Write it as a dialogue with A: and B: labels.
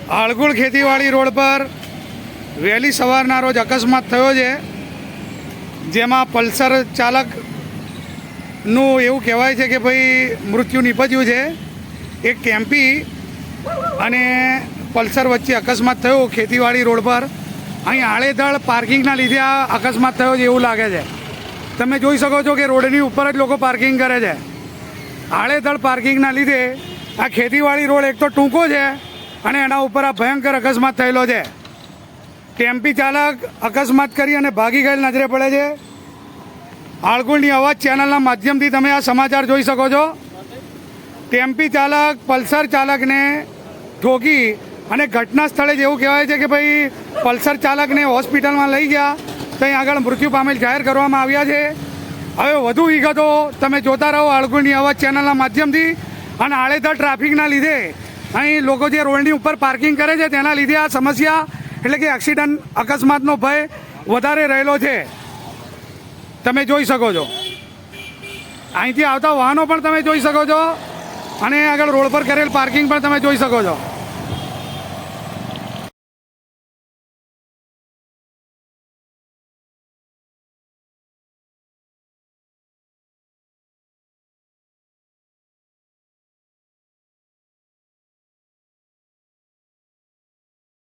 A: આળગુળ ખેતીવાડી રોડ પર વહેલી સવારના રોજ અકસ્માત થયો છે, જેમાં પલ્સર ચાલકનું એવું કહેવાય છે કે ભાઈ મૃત્યુ નીપજ્યું છે. એક ટેમ્પી અને પલ્સર વચ્ચે અકસ્માત થયો ખેતીવાડી રોડ પર. અહીં આડેધડ પાર્કિંગના લીધે આ અકસ્માત થયો છે એવું લાગે છે. તમે જોઈ શકો છો કે રોડની ઉપર જ લોકો પાર્કિંગ કરે છે. આડેધડ પાર્કિંગના લીધે આ ખેતીવાડી રોડ એક તો ટૂંકો છે અને એના ઉપર આ ભયંકર અકસ્માત થયેલો છે. ટેમ્પી ચાલક અકસ્માત કરી અને ભાગી ગયેલ નજરે પડે છે. આળગુળની અવાજ ચેનલના માધ્યમથી તમે આ સમાચાર જોઈ શકો છો. ટેમ્પી ચાલક પલ્સર ચાલકને ઠોકી અને ઘટના સ્થળે જ એવું કહેવાય છે કે ભાઈ પલ્સર ચાલકને હોસ્પિટલમાં લઈ ગયા, ત્યાં આગળ મૃત્યુ પામેલ જાહેર કરવામાં આવ્યા છે. હવે વધુ વિગતો તમે જોતા રહો આળગુળની અવાજ ચેનલના માધ્યમથી. અને આડેધડ ટ્રાફિકના લીધે અહીં લોકો જે રોડની ઉપર પાર્કિંગ કરે છે તેના લીધે આ સમસ્યા એટલે કે એક્સિડન્ટ અકસ્માતનો ભય વધારે રહેલો છે. તમે જોઈ શકો છો અહીંથી આવતા વાહનો પણ તમે જોઈ શકો છો અને આગળ રોડ પર કરેલ પાર્કિંગ પણ તમે જોઈ શકો છો.